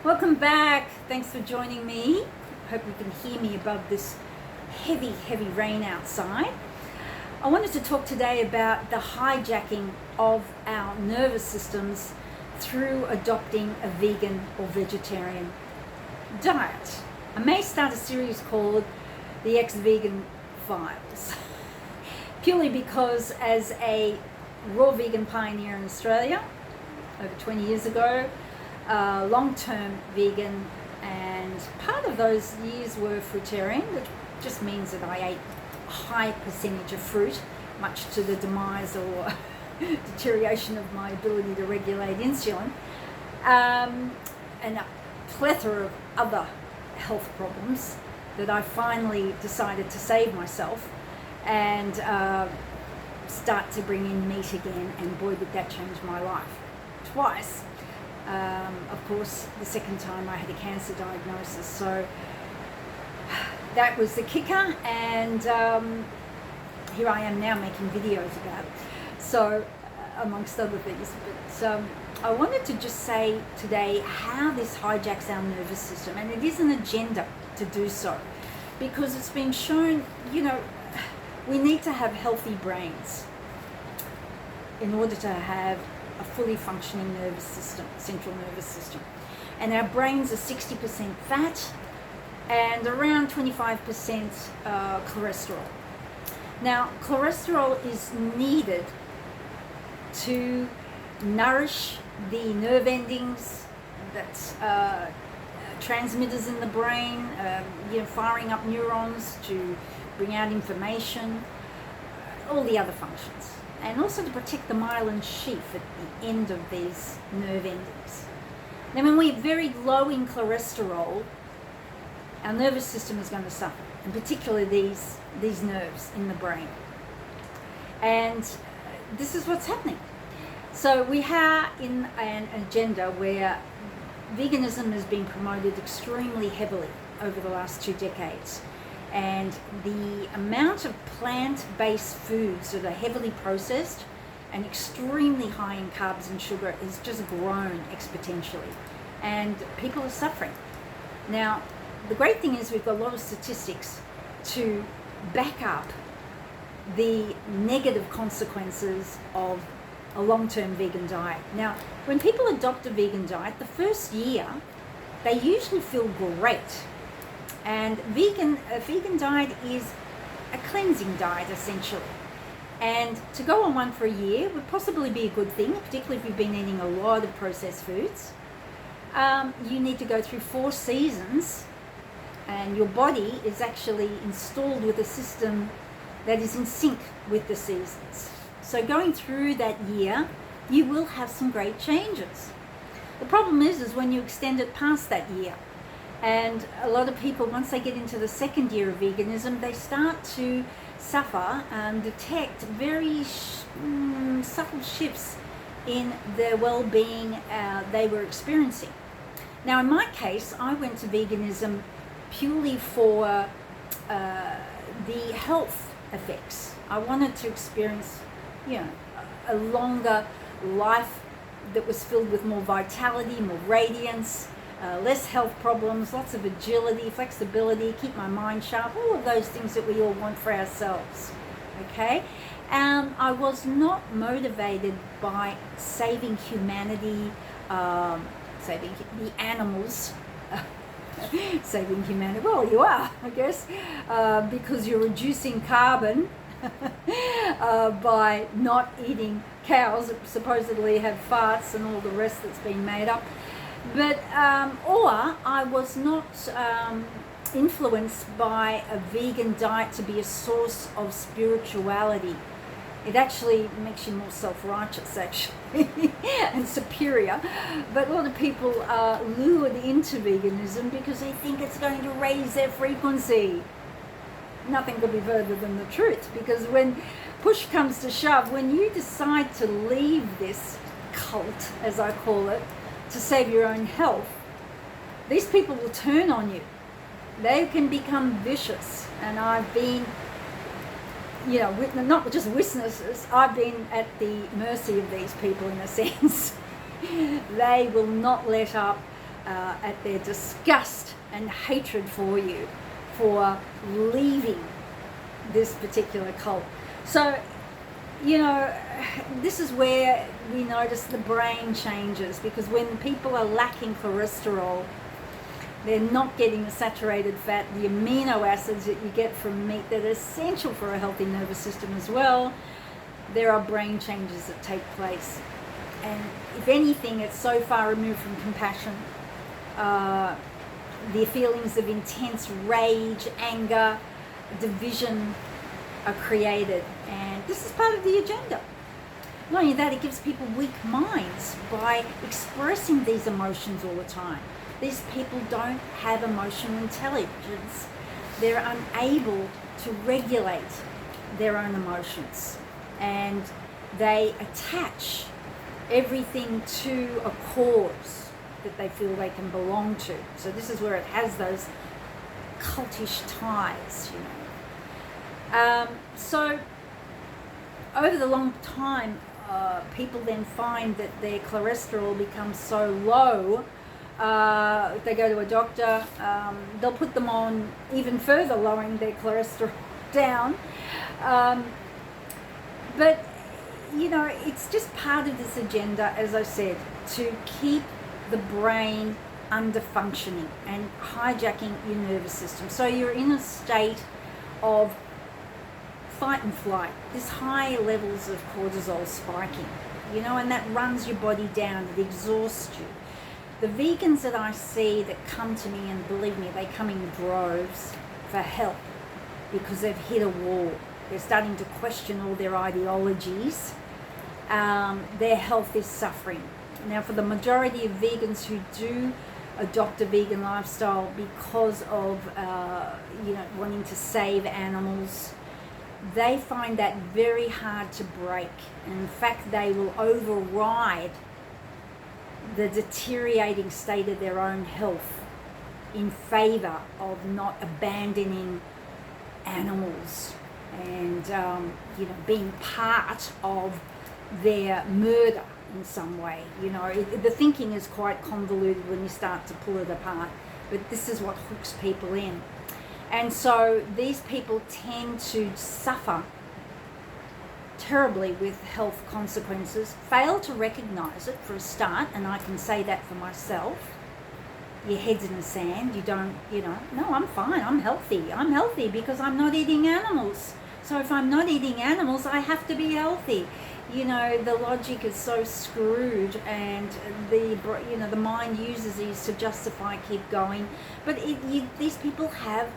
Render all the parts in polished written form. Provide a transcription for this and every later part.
Welcome back. Thanks for joining me. Hope you can hear me above this heavy rain outside. I wanted to talk today about the hijacking of our nervous systems through adopting a vegan or vegetarian diet. I may start a series called the Ex-Vegan Files, purely because as a raw vegan pioneer in Australia over 20 years ago, long-term vegan, and part of those years were fruitarian, which just means that I ate a high percentage of fruit, much to the demise or deterioration of my ability to regulate insulin, and a plethora of other health problems that I finally decided to save myself and start to bring in meat again, and boy did that change my life twice. Of course, the second time I had a cancer diagnosis, so that was the kicker, and here I am now making videos about it, so amongst other things. But I wanted to just say today how this hijacks our nervous system, and it is an agenda to do so, because it's been shown, we need to have healthy brains in order to have a fully functioning nervous system, central nervous system. And our brains are 60% fat and around 25% cholesterol. Now, cholesterol is needed to nourish the nerve endings, that's transmitters in the brain, firing up neurons to bring out information, all the other functions. And also to protect the myelin sheath at the end of these nerve endings. Now, when we're very low in cholesterol, our nervous system is going to suffer, and particularly these nerves in the brain. And this is what's happening. So we are in an agenda where veganism has been promoted extremely heavily over the last 2 decades. And the amount of plant-based foods that are heavily processed and extremely high in carbs and sugar has just grown exponentially, and people are suffering. Now, the great thing is we've got a lot of statistics to back up the negative consequences of a long-term vegan diet. Now, when people adopt a vegan diet, the first year, they usually feel great. And a vegan diet is a cleansing diet, essentially. And to go on one for a year would possibly be a good thing, particularly if you've been eating a lot of processed foods. You need to go through 4 seasons, and your body is actually installed with a system that is in sync with the seasons. So going through that year, you will have some great changes. The problem is when you extend it past that year. And a lot of people, once they get into the second year of veganism, they start to suffer and detect very subtle shifts in their well-being they were experiencing. Now, in my case, I went to veganism purely for the health effects. I wanted to experience, a longer life that was filled with more vitality, more radiance, less health problems, lots of agility, flexibility, keep my mind sharp, all of those things that we all want for ourselves, okay? I was not motivated by saving humanity, saving the animals, saving humanity, well, you are, I guess, because you're reducing carbon by not eating cows that supposedly have farts and all the rest that's been made up. But, or I was not influenced by a vegan diet to be a source of spirituality. It actually makes you more self-righteous, actually, and superior. But a lot of people are lured into veganism because they think it's going to raise their frequency. Nothing could be further than the truth, because when push comes to shove, when you decide to leave this cult, as I call it, to save your own health, these people will turn on you. They can become vicious, and I've been, not just witnesses, I've been at the mercy of these people in a sense. They will not let up at their disgust and hatred for you for leaving this particular cult. So, you know, this is where we notice the brain changes, because when people are lacking cholesterol, they're not getting the saturated fat, the amino acids that you get from meat that are essential for a healthy nervous system as well. There are brain changes that take place. And if anything, it's so far removed from compassion. The feelings of intense rage, anger, division are created. And this is part of the agenda. Not only that, it gives people weak minds by expressing these emotions all the time. These people don't have emotional intelligence. They're unable to regulate their own emotions. And they attach everything to a cause that they feel they can belong to. So this is where it has those cultish ties, you know. So over the long time, people then find that their cholesterol becomes so low. If they go to a doctor, they'll put them on even further, lowering their cholesterol down. But, you know, it's just part of this agenda, as I said, to keep the brain under functioning and hijacking your nervous system. So you're in a state of fight and flight, this high levels of cortisol spiking, you know, and that runs your body down, it exhausts you. The vegans that I see that come to me, and believe me, they come in droves for help because they've hit a wall. They're starting to question all their ideologies. Their health is suffering. Now, for the majority of vegans who do adopt a vegan lifestyle because of, wanting to save animals, they find that very hard to break. And in fact, they will override the deteriorating state of their own health in favor of not abandoning animals and being part of their murder in some way. You know, the thinking is quite convoluted when you start to pull it apart, but this is what hooks people in. And so these people tend to suffer terribly with health consequences, fail to recognize it for a start, and I can say that for myself. Your head's in the sand, you don't, no, I'm fine, I'm healthy because I'm not eating animals. So if I'm not eating animals, I have to be healthy. You know, the logic is so screwed, and the mind uses these to justify keep going. But these people have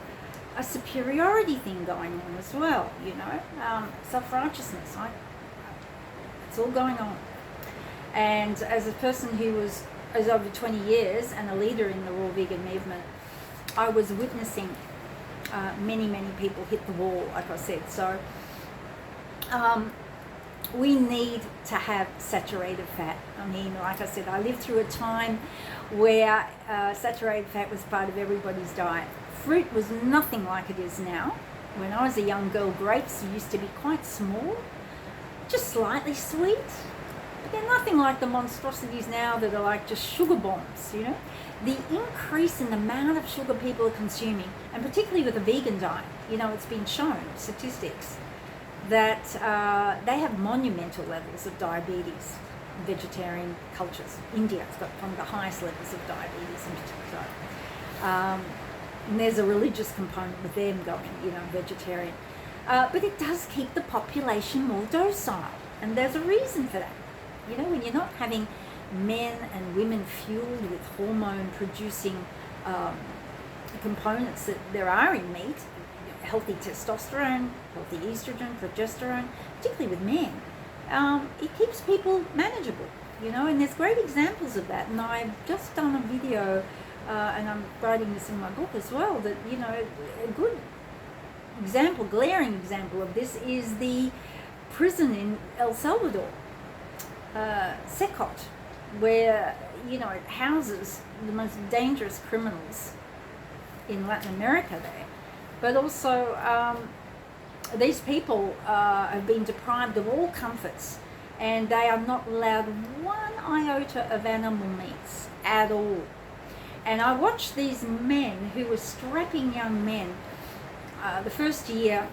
a superiority thing going on as well, self-righteousness. It's all going on. And as a person who was over 20 years and a leader in the raw vegan movement, I was witnessing many people hit the wall, like I said. So we need to have saturated fat. I mean, like I said, I lived through a time where saturated fat was part of everybody's diet. Fruit was nothing like it is now. When I was a young girl, grapes used to be quite small, just slightly sweet. But they're nothing like the monstrosities now that are like just sugar bombs, The increase in the amount of sugar people are consuming, and particularly with a vegan diet, it's been shown, statistics, that they have monumental levels of diabetes in vegetarian cultures. India's got one of the highest levels of diabetes in particular. And there's a religious component with them going, vegetarian. But it does keep the population more docile, and there's a reason for that. When you're not having men and women fueled with hormone-producing components that there are in meat, healthy testosterone, healthy estrogen, progesterone, particularly with men, it keeps people manageable, and there's great examples of that. And I've just done a video, and I'm writing this in my book as well, that, a good example, glaring example of this is the prison in El Salvador, Secot, where, it houses the most dangerous criminals in Latin America there. But also, these people have been deprived of all comforts, and they are not allowed one iota of animal meats at all. And I watched these men who were strapping young men. The first year,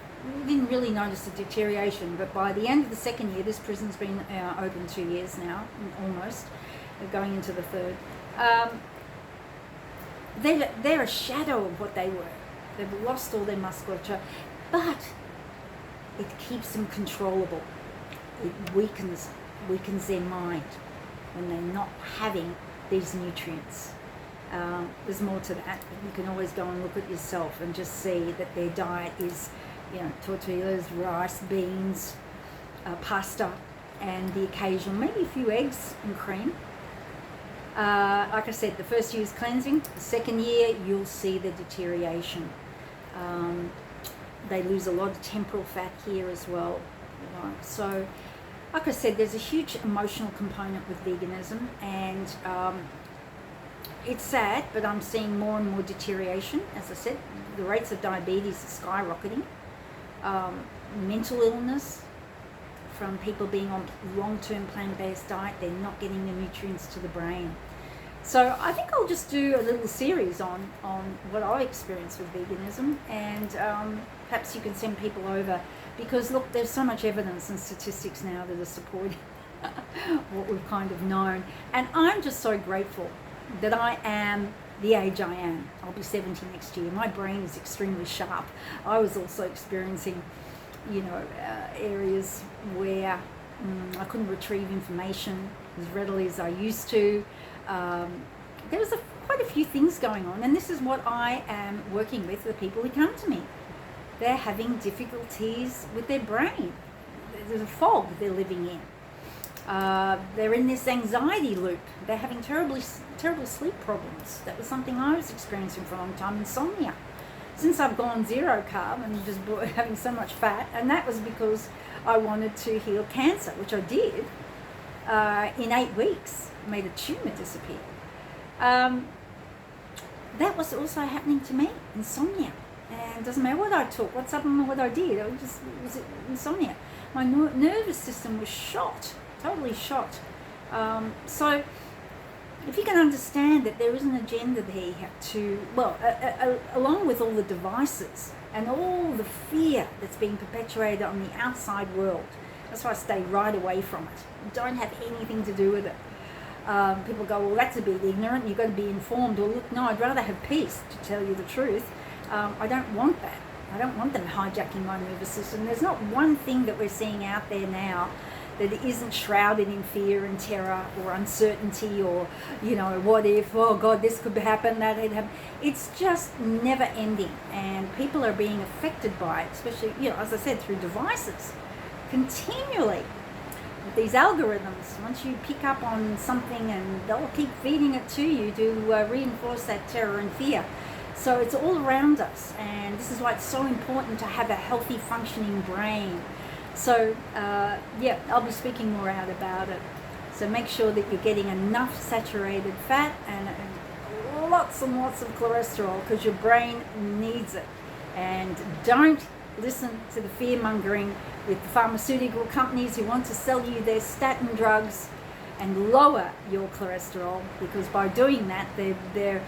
didn't really notice the deterioration, but by the end of the second year, this prison's been open 2 years now, almost, going into the third. They're a shadow of what they were. They've lost all their musculature, but it keeps them controllable. It weakens their mind when they're not having these nutrients. There's more to that. You can always go and look at yourself and just see that their diet is, tortillas, rice, beans, pasta, and the occasional, maybe a few eggs and cream. Like I said, the first year is cleansing. The second year, you'll see the deterioration. They lose a lot of temporal fat here as well. Right? So, like I said, there's a huge emotional component with veganism, and it's sad, but I'm seeing more and more deterioration. As I said, the rates of diabetes are skyrocketing. Mental illness from people being on long-term plant-based diet, they're not getting the nutrients to the brain. So I think I'll just do a little series on what I experienced with veganism, and perhaps you can send people over, because look, there's so much evidence and statistics now that are supporting what we've kind of known. And I'm just so grateful that I am the age I am. I'll be 70 next year. My brain is extremely sharp. I was also experiencing, areas where I couldn't retrieve information as readily as I used to. There was quite a few things going on, and this is what I am working with the people who come to me. They're having difficulties with their brain. There's a fog they're living in. They're in this anxiety loop. They're having terrible sleep problems. That was something I was experiencing for a long time, insomnia. Since I've gone zero carb and just having so much fat, and that was because I wanted to heal cancer, which I did in 8 weeks. Made a tumor disappear. That was also happening to me, insomnia. And it doesn't matter what I took, what supplement, what I did, it was insomnia. My nervous system was shot, totally shot. So if you can understand that there is an agenda there along with all the devices and all the fear that's being perpetuated on the outside world, that's why I stay right away from it. Don't have anything to do with it. People go, well, that's a bit ignorant, you've got to be informed. Or look, no, I'd rather have peace, to tell you the truth. I don't want that. I don't want them hijacking my nervous system. There's not one thing that we're seeing out there now that isn't shrouded in fear and terror or uncertainty or, what if, oh God, this could happen, that could happen. It's just never ending, and people are being affected by it, especially, as I said, through devices, continually. With these algorithms, once you pick up on something, and they'll keep feeding it to you to reinforce that terror and fear. So it's all around us, and this is why it's so important to have a healthy, functioning brain. So, I'll be speaking more out about it. So make sure that you're getting enough saturated fat and lots and lots of cholesterol, because your brain needs it. And don't listen to the fear-mongering with the pharmaceutical companies who want to sell you their statin drugs and lower your cholesterol, because by doing that, they're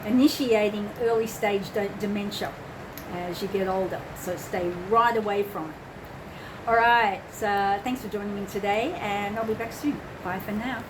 initiating early stage dementia as you get older. So stay right away from it. All right, so thanks for joining me today, and I'll be back soon. Bye for now.